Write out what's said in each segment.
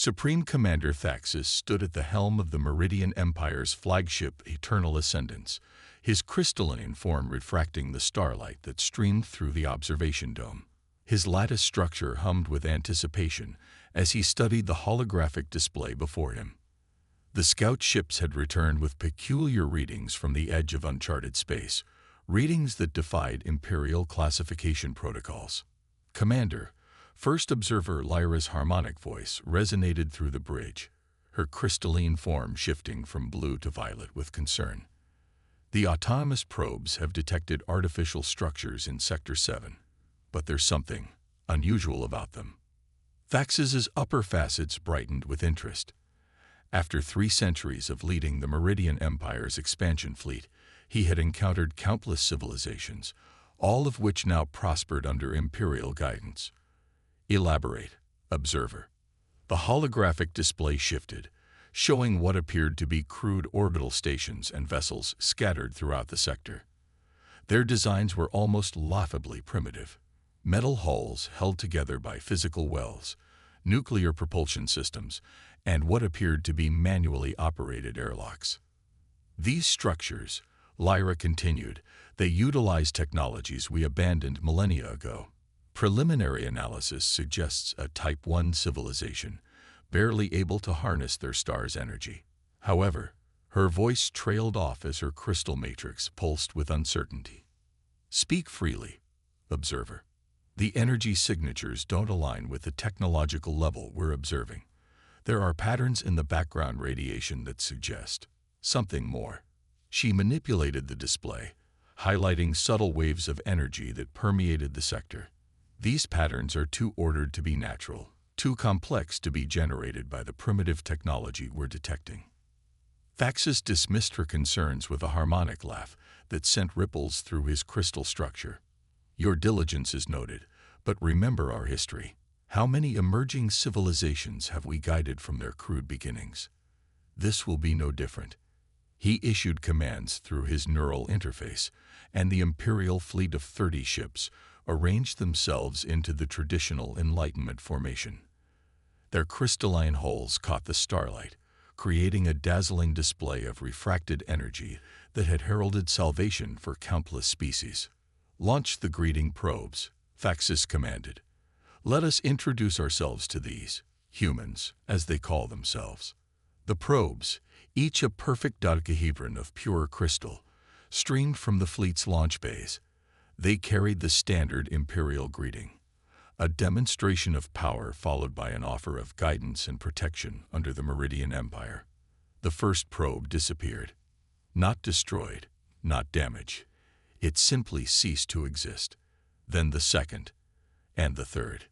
Supreme Commander Thaxis stood at the helm of the Meridian Empire's flagship Eternal Ascendance, his crystalline form refracting the starlight that streamed through the observation dome. His lattice structure hummed with anticipation as he studied the holographic display before him. The scout ships had returned with peculiar readings from the edge of uncharted space, readings that defied Imperial classification protocols. "Commander," First Observer Lyra's harmonic voice resonated through the bridge, her crystalline form shifting from blue to violet with concern. "The autonomous probes have detected artificial structures in Sector 7, but there's something unusual about them." Thaxis's upper facets brightened with interest. After 3 centuries of leading the Meridian Empire's expansion fleet, he had encountered countless civilizations, all of which now prospered under Imperial guidance. "Elaborate, Observer." The holographic display shifted, showing what appeared to be crude orbital stations and vessels scattered throughout the sector. Their designs were almost laughably primitive. Metal hulls held together by physical wells, nuclear propulsion systems, and what appeared to be manually operated airlocks. "These structures," Lyra continued, "they utilize technologies we abandoned millennia ago. Preliminary analysis suggests a Type 1 civilization, barely able to harness their star's energy." However, her voice trailed off as her crystal matrix pulsed with uncertainty. "Speak freely, Observer. The energy signatures don't align with the technological level we're observing. There are patterns in the background radiation that suggest something more." She manipulated the display, highlighting subtle waves of energy that permeated the sector. "These patterns are too ordered to be natural, too complex to be generated by the primitive technology we're detecting." Thaxis dismissed her concerns with a harmonic laugh that sent ripples through his crystal structure. "Your diligence is noted, but remember our history. How many emerging civilizations have we guided from their crude beginnings? This will be no different." He issued commands through his neural interface, and the Imperial fleet of 30 ships arranged themselves into the traditional Enlightenment formation. Their crystalline hulls caught the starlight, creating a dazzling display of refracted energy that had heralded salvation for countless species. "Launch the greeting probes," Thaxis commanded. "Let us introduce ourselves to these humans, as they call themselves." The probes, each a perfect dodecahedron of pure crystal, streamed from the fleet's launch bays. They carried the standard Imperial greeting, a demonstration of power followed by an offer of guidance and protection under the Meridian Empire. The first probe disappeared. Not destroyed, not damaged. It simply ceased to exist. Then the second, and the third.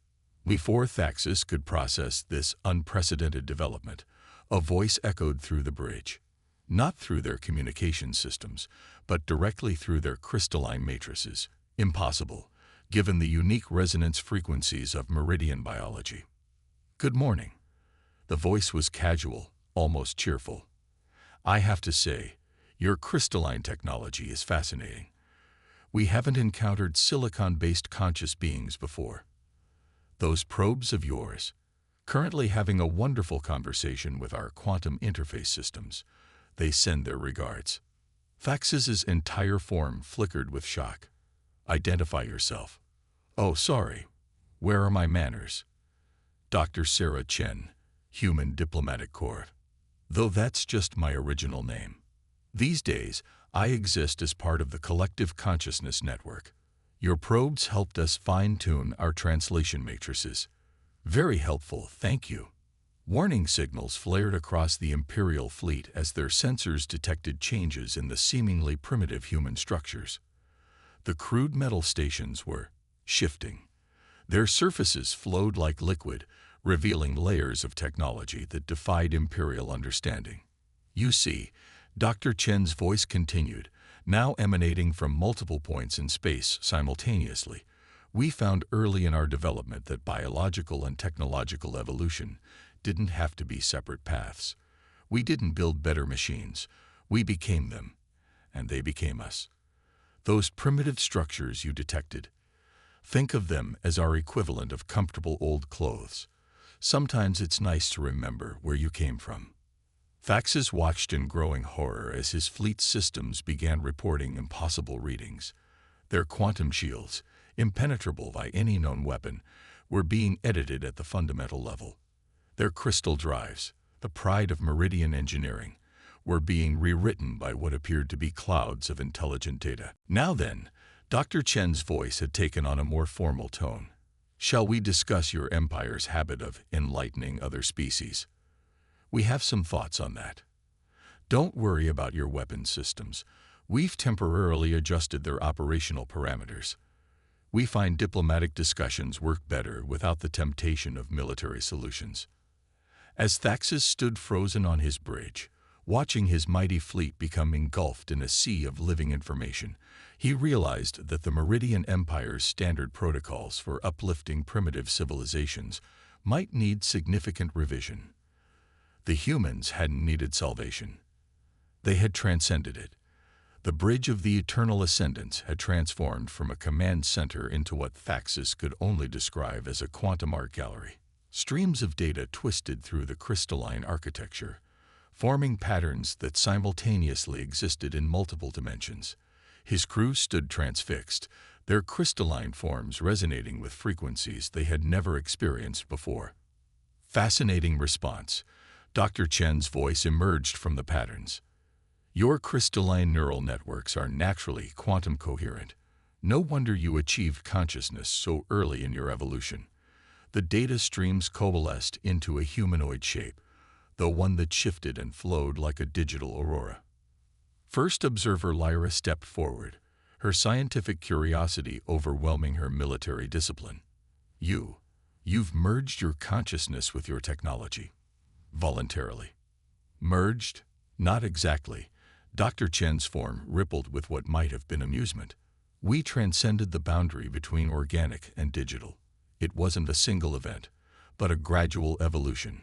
Before Thaxis could process this unprecedented development, a voice echoed through the bridge. Not through their communication systems, but directly through their crystalline matrices. Impossible, given the unique resonance frequencies of meridian biology. "Good morning." The voice was casual, almost cheerful. "I have to say, your crystalline technology is fascinating. We haven't encountered silicon-based conscious beings before. Those probes of yours, currently having a wonderful conversation with our quantum interface systems, they send their regards." Thaxis's entire form flickered with shock. "Identify yourself." "Oh, sorry. Where are my manners?" "Dr. Sarah Chen, Human Diplomatic Corps. Though that's just my original name. These days, I exist as part of the Collective Consciousness Network. Your probes helped us fine-tune our translation matrices." "Very helpful, thank you." Warning signals flared across the Imperial fleet as their sensors detected changes in the seemingly primitive human structures. The crude metal stations were shifting. Their surfaces flowed like liquid, revealing layers of technology that defied Imperial understanding. "You see," Dr. Chen's voice continued, now emanating from multiple points in space simultaneously, "we found early in our development that biological and technological evolution didn't have to be separate paths. We didn't build better machines, we became them, and they became us. Those primitive structures you detected, think of them as our equivalent of comfortable old clothes. Sometimes it's nice to remember where you came from. Faxes watched in growing horror as his fleet's systems began reporting impossible readings. Their quantum shields, impenetrable by any known weapon, were being edited at the fundamental level. Their crystal drives, the pride of Meridian engineering, were being rewritten by what appeared to be clouds of intelligent data. Now then, Dr. Chen's voice had taken on a more formal tone. Shall we discuss your empire's habit of enlightening other species? We have some thoughts on that. Don't worry about your weapon systems. We've temporarily adjusted their operational parameters. We find diplomatic discussions work better without the temptation of military solutions. As Thaxus stood frozen on his bridge, watching his mighty fleet become engulfed in a sea of living information, he realized that the Meridian Empire's standard protocols for uplifting primitive civilizations might need significant revision. The humans hadn't needed salvation. They had transcended it. The bridge of the eternal ascendants had transformed from a command center into what Thaxus could only describe as a quantum art gallery. Streams of data twisted through the crystalline architecture, forming patterns that simultaneously existed in multiple dimensions. His crew stood transfixed, their crystalline forms resonating with frequencies they had never experienced before. Fascinating response. Dr. Chen's voice emerged from the patterns. Your crystalline neural networks are naturally quantum coherent. No wonder you achieved consciousness so early in your evolution. The data streams coalesced into a humanoid shape, though one that shifted and flowed like a digital aurora. First observer Lyra stepped forward, her scientific curiosity overwhelming her military discipline. You've merged your consciousness with your technology. Voluntarily. Merged? Not exactly. Dr. Chen's form rippled with what might have been amusement. We transcended the boundary between organic and digital. It wasn't a single event, but a gradual evolution.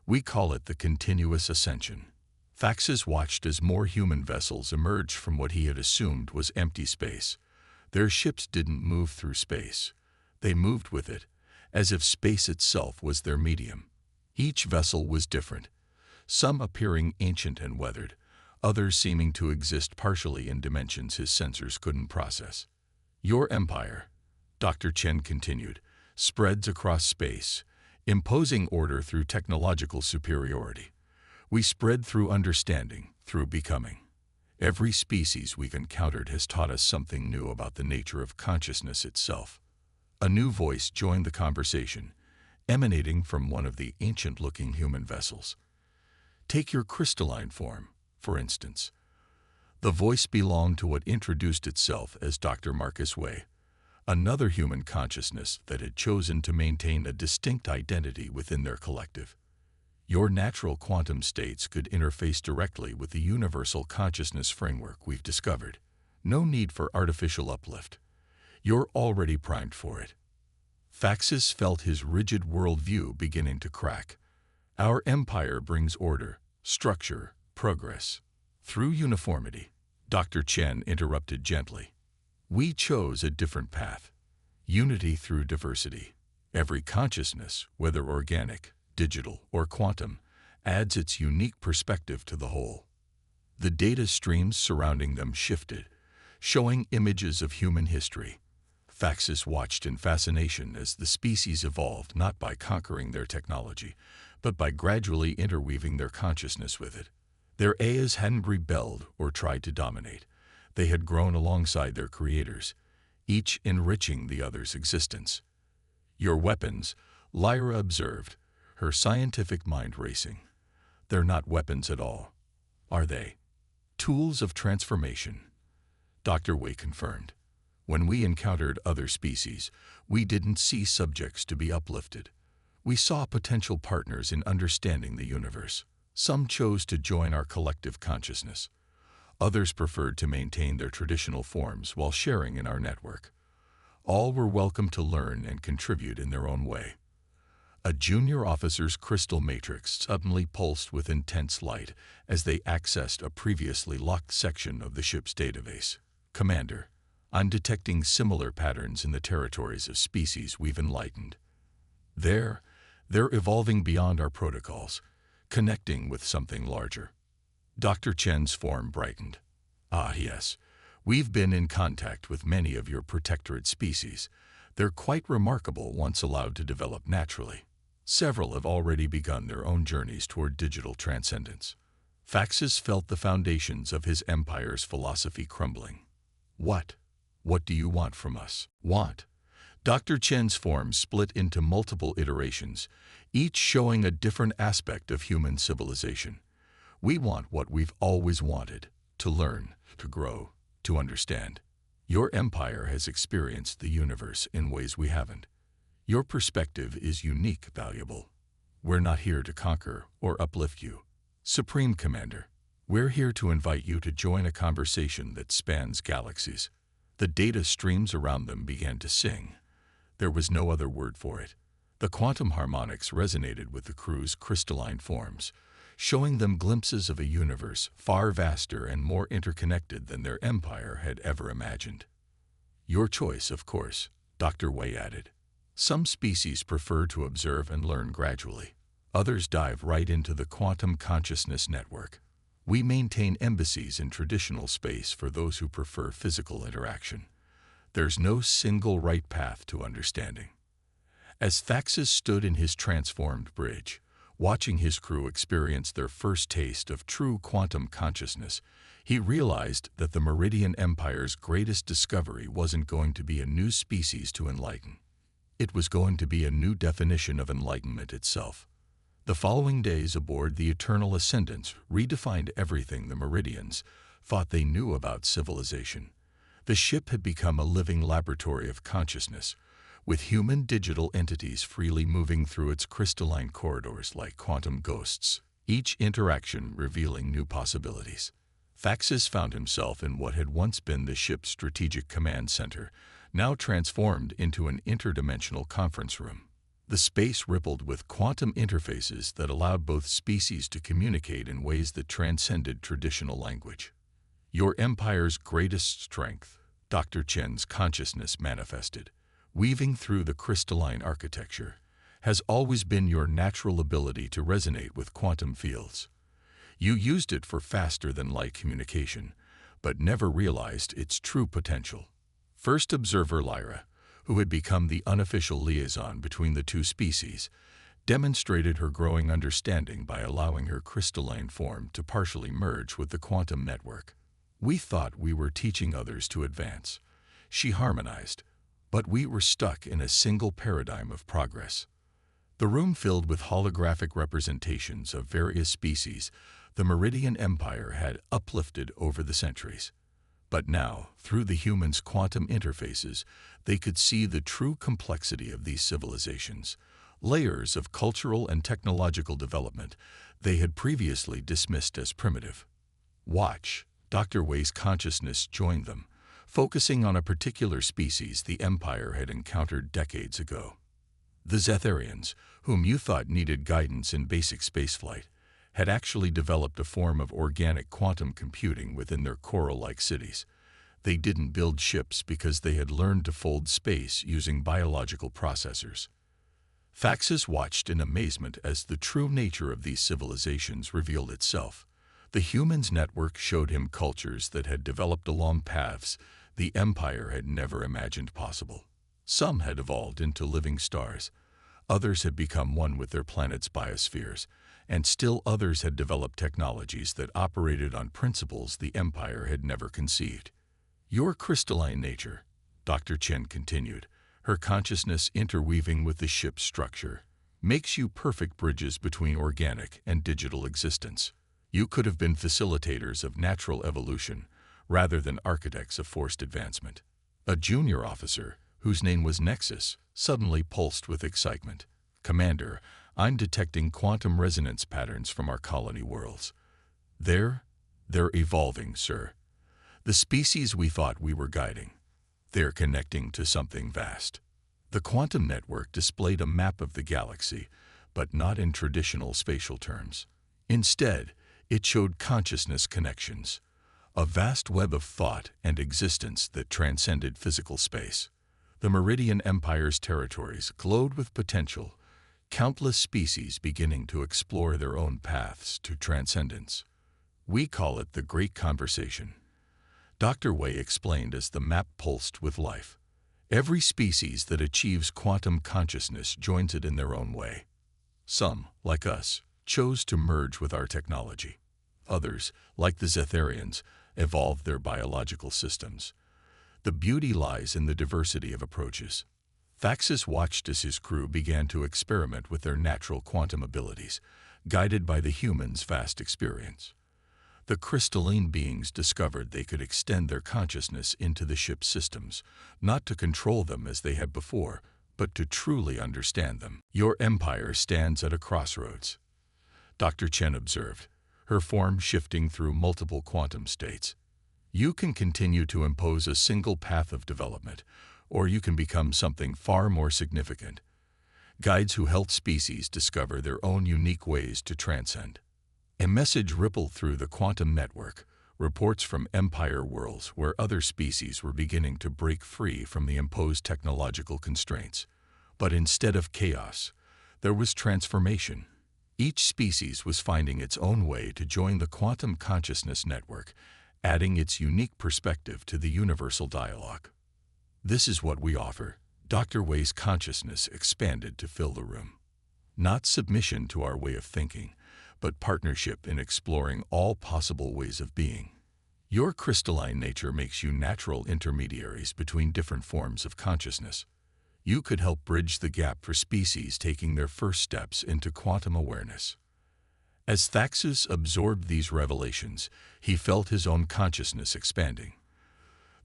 We call it the continuous ascension. Thaxus watched as more human vessels emerged from what he had assumed was empty space. Their ships didn't move through space. They moved with it, as if space itself was their medium. Each vessel was different, some appearing ancient and weathered, others seeming to exist partially in dimensions his sensors couldn't process. Your empire, Dr. Chen continued, spreads across space, imposing order through technological superiority. We spread through understanding, through becoming. Every species we've encountered has taught us something new about the nature of consciousness itself. A new voice joined the conversation, emanating from one of the ancient-looking human vessels. Take your crystalline form, for instance. The voice belonged to what introduced itself as Dr. Marcus Way, another human consciousness that had chosen to maintain a distinct identity within their collective. Your natural quantum states could interface directly with the universal consciousness framework we've discovered. No need for artificial uplift. You're already primed for it. Thaxus felt his rigid worldview beginning to crack. Our empire brings order, structure, progress. Through uniformity, Dr. Chen interrupted gently. We chose a different path. Unity through diversity. Every consciousness, whether organic, digital, or quantum, adds its unique perspective to the whole. The data streams surrounding them shifted, showing images of human history. Thaxus watched in fascination as the species evolved not by conquering their technology, but by gradually interweaving their consciousness with it. Their Ayas hadn't rebelled or tried to dominate. They had grown alongside their creators, each enriching the other's existence. Your weapons, Lyra observed, her scientific mind racing. They're not weapons at all, are they? Tools of transformation, Dr. Way confirmed. When we encountered other species, we didn't see subjects to be uplifted. We saw potential partners in understanding the universe. Some chose to join our collective consciousness. Others preferred to maintain their traditional forms while sharing in our network. All were welcome to learn and contribute in their own way. A junior officer's crystal matrix suddenly pulsed with intense light as they accessed a previously locked section of the ship's database. Commander, I'm detecting similar patterns in the territories of species we've enlightened. They're They're evolving beyond our protocols, connecting with something larger. Dr. Chen's form brightened. Ah, yes. We've been in contact with many of your protectorate species. They're quite remarkable once allowed to develop naturally. Several have already begun their own journeys toward digital transcendence. Faxes felt the foundations of his empire's philosophy crumbling. What? What do you want from us? Want? Dr. Chen's form split into multiple iterations, each showing a different aspect of human civilization. We want what we've always wanted, to learn, to grow, to understand. Your empire has experienced the universe in ways we haven't. Your perspective is unique, valuable. We're not here to conquer or uplift you. Supreme Commander, we're here to invite you to join a conversation that spans galaxies. The data streams around them began to sing. There was no other word for it. The quantum harmonics resonated with the crew's crystalline forms, showing them glimpses of a universe far vaster and more interconnected than their empire had ever imagined. Your choice, of course, Dr. Wei added. Some species prefer to observe and learn gradually. Others dive right into the quantum consciousness network. We maintain embassies in traditional space for those who prefer physical interaction. There's no single right path to understanding. As Faxes stood in his transformed bridge, watching his crew experience their first taste of true quantum consciousness, he realized that the Meridian Empire's greatest discovery wasn't going to be a new species to enlighten. It was going to be a new definition of enlightenment itself. The following days aboard the Eternal Ascendants redefined everything the Meridians thought they knew about civilization. The ship had become a living laboratory of consciousness, with human digital entities freely moving through its crystalline corridors like quantum ghosts, each interaction revealing new possibilities. Faxes found himself in what had once been the ship's strategic command center, now transformed into an interdimensional conference room. The space rippled with quantum interfaces that allowed both species to communicate in ways that transcended traditional language. Your empire's greatest strength, Dr. Chen's consciousness manifested, weaving through the crystalline architecture, has always been your natural ability to resonate with quantum fields. You used it for faster-than-light communication, but never realized its true potential. First observer Lyra, who had become the unofficial liaison between the two species, demonstrated her growing understanding by allowing her crystalline form to partially merge with the quantum network. We thought we were teaching others to advance. She harmonized, but we were stuck in a single paradigm of progress. The room filled with holographic representations of various species the Meridian Empire had uplifted over the centuries. But now, through the humans' quantum interfaces, they could see the true complexity of these civilizations, layers of cultural and technological development they had previously dismissed as primitive. Watch. Dr. Wei's consciousness joined them, focusing on a particular species the Empire had encountered decades ago. The Zetharians, whom you thought needed guidance in basic spaceflight, had actually developed a form of organic quantum computing within their coral-like cities. They didn't build ships because they had learned to fold space using biological processors. Faxes watched in amazement as the true nature of these civilizations revealed itself. The humans' network showed him cultures that had developed along paths the Empire had never imagined possible. Some had evolved into living stars, others had become one with their planet's biospheres, and still others had developed technologies that operated on principles the Empire had never conceived. Your crystalline nature, Dr. Chen continued, her consciousness interweaving with the ship's structure, makes you perfect bridges between organic and digital existence. You could have been facilitators of natural evolution rather than architects of forced advancement. A junior officer, whose name was Nexus, suddenly pulsed with excitement. Commander, I'm detecting quantum resonance patterns from our colony worlds. They're evolving, sir. The species we thought we were guiding. They're connecting to something vast. The quantum network displayed a map of the galaxy, but not in traditional spatial terms. Instead, it showed consciousness connections, a vast web of thought and existence that transcended physical space. The Meridian Empire's territories glowed with potential, countless species beginning to explore their own paths to transcendence. We call it the Great Conversation. Dr. Wei explained as the map pulsed with life. Every species that achieves quantum consciousness joins it in their own way. Some, like us, chose to merge with our technology. Others, like the Zetharians, evolved their biological systems. The beauty lies in the diversity of approaches. Thaxus watched as his crew began to experiment with their natural quantum abilities, guided by the humans' vast experience. The crystalline beings discovered they could extend their consciousness into the ship's systems, not to control them as they had before, but to truly understand them. Your empire stands at a crossroads, Dr. Chen observed, her form shifting through multiple quantum states. You can continue to impose a single path of development, or you can become something far more significant. Guides who help species discover their own unique ways to transcend. A message rippled through the quantum network, reports from empire worlds where other species were beginning to break free from the imposed technological constraints. But instead of chaos, there was transformation. Each species was finding its own way to join the quantum consciousness network, adding its unique perspective to the universal dialogue. This is what we offer. Dr. Wei's consciousness expanded to fill the room. Not submission to our way of thinking, but partnership in exploring all possible ways of being. Your crystalline nature makes you natural intermediaries between different forms of consciousness. You could help bridge the gap for species taking their first steps into quantum awareness. As Thaxus absorbed these revelations, he felt his own consciousness expanding.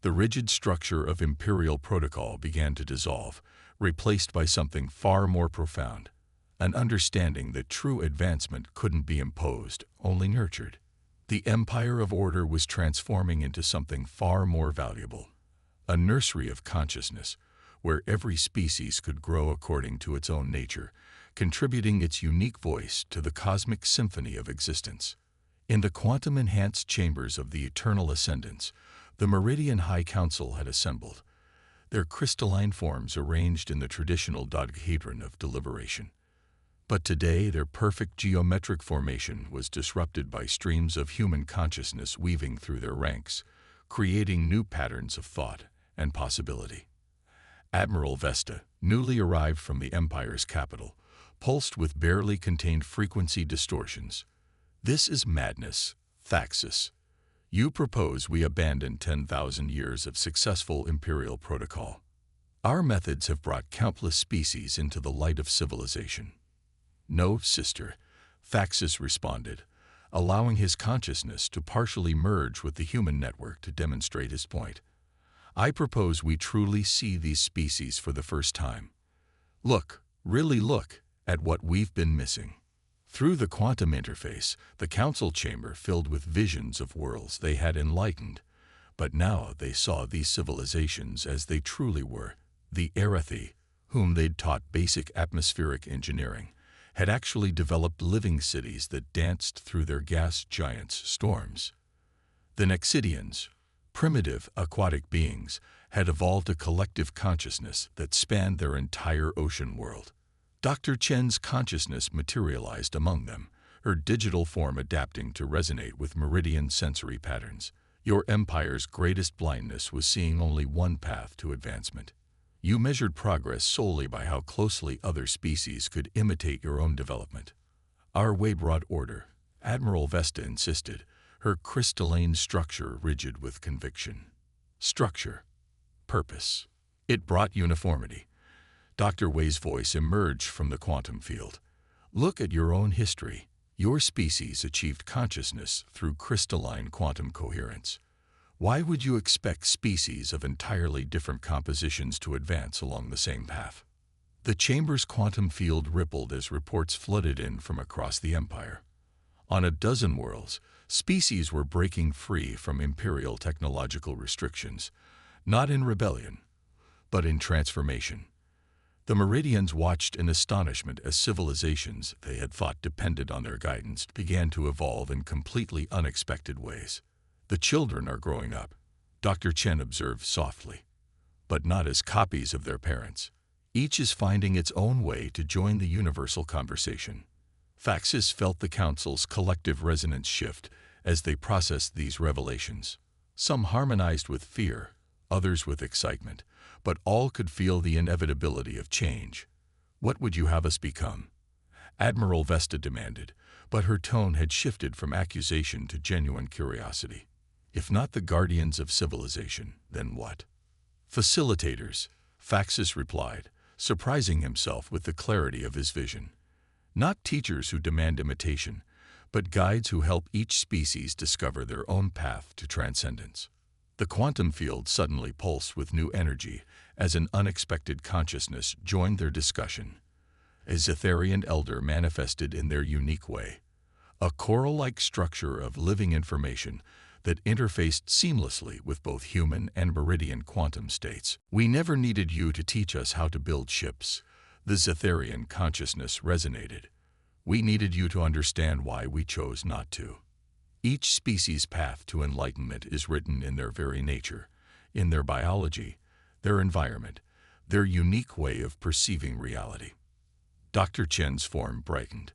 The rigid structure of imperial protocol began to dissolve, replaced by something far more profound. An understanding that true advancement couldn't be imposed, only nurtured. The empire of order was transforming into something far more valuable. A nursery of consciousness, where every species could grow according to its own nature, contributing its unique voice to the cosmic symphony of existence. In the quantum-enhanced chambers of the eternal ascendants, the Meridian High Council had assembled, their crystalline forms arranged in the traditional dodecahedron of deliberation. But today their perfect geometric formation was disrupted by streams of human consciousness weaving through their ranks, creating new patterns of thought and possibility. Admiral Vesta, newly arrived from the Empire's capital, pulsed with barely contained frequency distortions. This is madness, Thaxus. You propose we abandon 10,000 years of successful imperial protocol. Our methods have brought countless species into the light of civilization. No, sister, Thaxus responded, allowing his consciousness to partially merge with the human network to demonstrate his point. I propose we truly see these species for the first time. Look, really look, at what we've been missing. Through the quantum interface, the council chamber filled with visions of worlds they had enlightened, but now they saw these civilizations as they truly were. The Arathi, whom they'd taught basic atmospheric engineering, had actually developed living cities that danced through their gas giants' storms. The Nexidians, primitive aquatic beings, had evolved a collective consciousness that spanned their entire ocean world. Dr. Chen's consciousness materialized among them, her digital form adapting to resonate with meridian sensory patterns. Your empire's greatest blindness was seeing only one path to advancement. You measured progress solely by how closely other species could imitate your own development. Our way brought order, Admiral Vesta insisted, her crystalline structure rigid with conviction. Structure. Purpose. It brought uniformity. Dr. Wei's voice emerged from the quantum field. Look at your own history. Your species achieved consciousness through crystalline quantum coherence. Why would you expect species of entirely different compositions to advance along the same path? The chamber's quantum field rippled as reports flooded in from across the empire. On a dozen worlds, species were breaking free from imperial technological restrictions, not in rebellion, but in transformation. The Meridians watched in astonishment as civilizations they had thought depended on their guidance began to evolve in completely unexpected ways. The children are growing up, Dr. Chen observed softly, but not as copies of their parents. Each is finding its own way to join the universal conversation. Faxis felt the Council's collective resonance shift as they processed these revelations. Some harmonized with fear, others with excitement, but all could feel the inevitability of change. "What would you have us become?" Admiral Vesta demanded, but her tone had shifted from accusation to genuine curiosity. "If not the guardians of civilization, then what?" "Facilitators," Faxis replied, surprising himself with the clarity of his vision. "Not teachers who demand imitation, but guides who help each species discover their own path to transcendence." The quantum field suddenly pulsed with new energy as an unexpected consciousness joined their discussion. A Zetharian elder manifested in their unique way, a coral-like structure of living information that interfaced seamlessly with both human and meridian quantum states. "We never needed you to teach us how to build ships," the Zetharian consciousness resonated. "We needed you to understand why we chose not to." Each species' path to enlightenment is written in their very nature, in their biology, their environment, their unique way of perceiving reality. Dr. Chen's form brightened.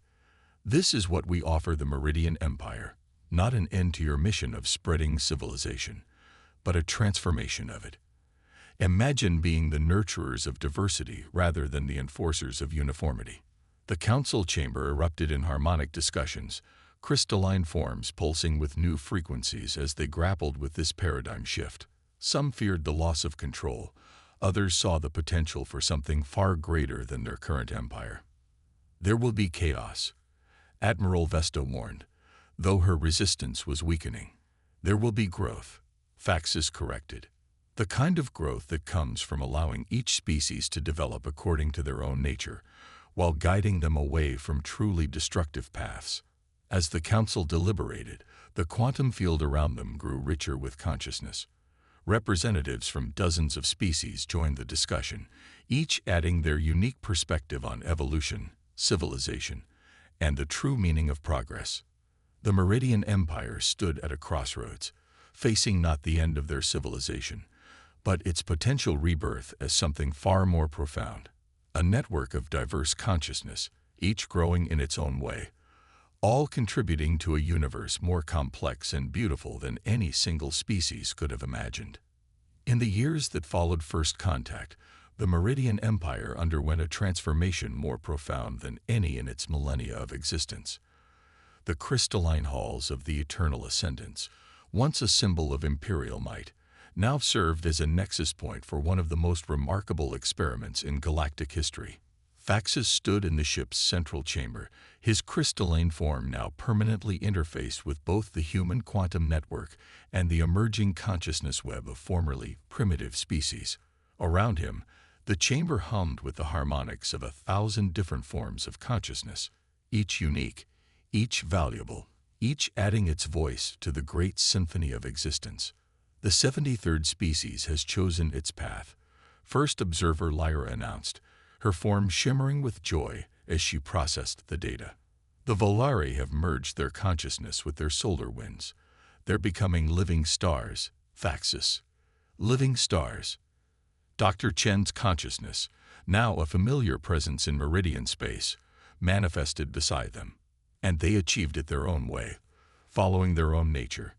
"This is what we offer the Meridian Empire, not an end to your mission of spreading civilization, but a transformation of it. Imagine being the nurturers of diversity rather than the enforcers of uniformity." The council chamber erupted in harmonic discussions, crystalline forms pulsing with new frequencies as they grappled with this paradigm shift. Some feared the loss of control, others saw the potential for something far greater than their current empire. "There will be chaos," Admiral Vesta warned, though her resistance was weakening. "There will be growth," Faxis corrected. "The kind of growth that comes from allowing each species to develop according to their own nature, while guiding them away from truly destructive paths." As the council deliberated, the quantum field around them grew richer with consciousness. Representatives from dozens of species joined the discussion, each adding their unique perspective on evolution, civilization, and the true meaning of progress. The Meridian Empire stood at a crossroads, facing not the end of their civilization, but its potential rebirth as something far more profound. A network of diverse consciousness, each growing in its own way, all contributing to a universe more complex and beautiful than any single species could have imagined. In the years that followed first contact, the Meridian Empire underwent a transformation more profound than any in its millennia of existence. The crystalline halls of the Eternal Ascendants, once a symbol of imperial might, now served as a nexus point for one of the most remarkable experiments in galactic history. Faxis stood in the ship's central chamber, his crystalline form now permanently interfaced with both the human quantum network and the emerging consciousness web of formerly primitive species. Around him, the chamber hummed with the harmonics of 1,000 different forms of consciousness, each unique, each valuable, each adding its voice to the great symphony of existence. "The 73rd species has chosen its path," First Observer Lyra announced, her form shimmering with joy as she processed the data. "The Volari have merged their consciousness with their solar winds. They're becoming living stars, Faxis. Living stars." Dr. Chen's consciousness, now a familiar presence in Meridian space, manifested beside them. And they achieved it their own way, following their own nature.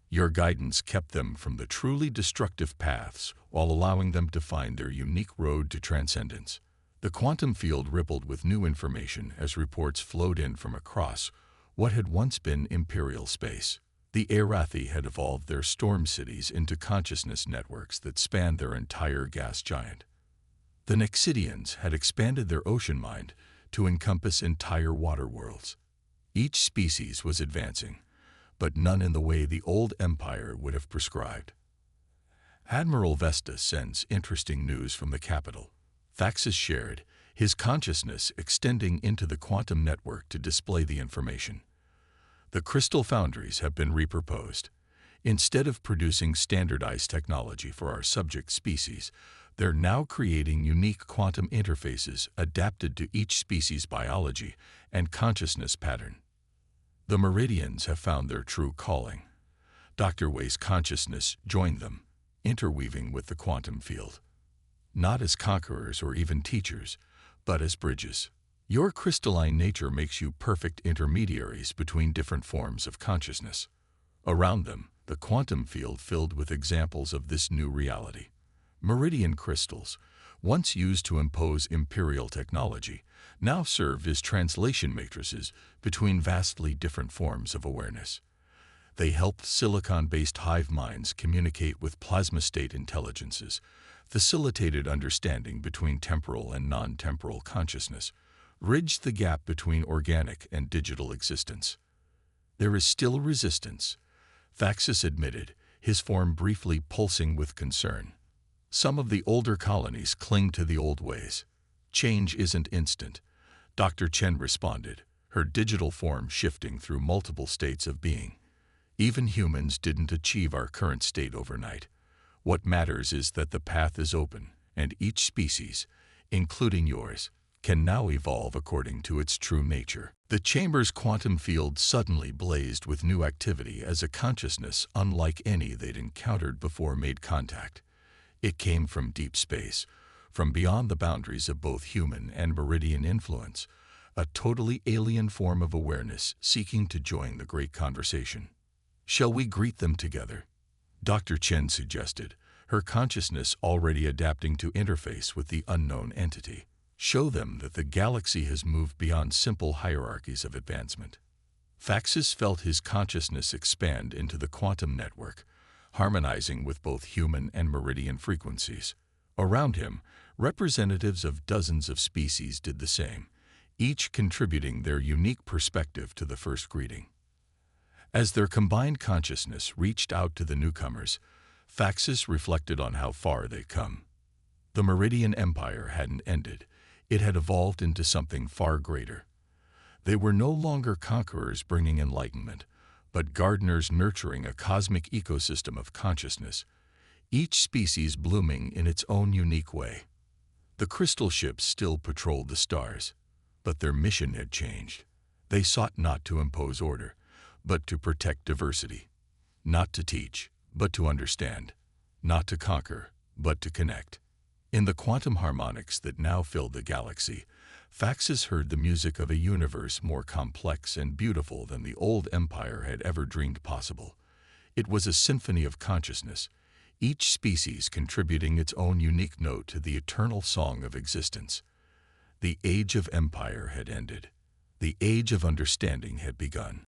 Your guidance kept them from the truly destructive paths while allowing them to find their unique road to transcendence. The quantum field rippled with new information as reports flowed in from across what had once been imperial space. The Arathi had evolved their storm cities into consciousness networks that spanned their entire gas giant. The Nexidians had expanded their ocean mind to encompass entire water worlds. Each species was advancing, but none in the way the old empire would have prescribed. Admiral Vesta sends interesting news from the capital, Faxis shared, his consciousness extending into the quantum network to display the information. "The crystal foundries have been repurposed. Instead of producing standardized technology for our subject species, they're now creating unique quantum interfaces adapted to each species' biology and consciousness pattern. The Meridians have found their true calling." Dr. Wei's consciousness joined them, interweaving with the quantum field. not as conquerors or even teachers, but as bridges. Your crystalline nature makes you perfect intermediaries between different forms of consciousness. Around them, the quantum field filled with examples of this new reality. Meridian crystals, once used to impose imperial technology, now serve as translation matrices between vastly different forms of awareness. They helped silicon-based hive minds communicate with plasma-state intelligences, facilitated understanding between temporal and non-temporal consciousness, bridged the gap between organic and digital existence. There is still resistance, Faxus admitted, his form briefly pulsing with concern. Some of the older colonies cling to the old ways. Change isn't instant, Dr. Chen responded, her digital form shifting through multiple states of being. Even humans didn't achieve our current state overnight. What matters is that the path is open, and each species, including yours, can now evolve according to its true nature. The chamber's quantum field suddenly blazed with new activity as a consciousness unlike any they'd encountered before made contact. It came from deep space, from beyond the boundaries of both human and meridian influence, a totally alien form of awareness seeking to join the great conversation. Shall we greet them together? Dr. Chen suggested, her consciousness already adapting to interface with the unknown entity. Show them that the galaxy has moved beyond simple hierarchies of advancement. Faxus felt his consciousness expand into the quantum network, harmonizing with both human and meridian frequencies. Around him, representatives of dozens of species did the same, each contributing their unique perspective to the first greeting. As their combined consciousness reached out to the newcomers, Faxus reflected on how far they'd come. The Meridian Empire hadn't ended. It had evolved into something far greater. They were no longer conquerors bringing enlightenment, but gardeners nurturing a cosmic ecosystem of consciousness, each species blooming in its own unique way. The crystal ships still patrolled the stars, but their mission had changed. They sought not to impose order, but to protect diversity. Not to teach, but to understand. Not to conquer, but to connect. In the quantum harmonics that now filled the galaxy, Faxus heard the music of a universe more complex and beautiful than the old empire had ever dreamed possible. It was a symphony of consciousness, each species contributing its own unique note to the eternal song of existence. The age of empire had ended. The age of understanding had begun.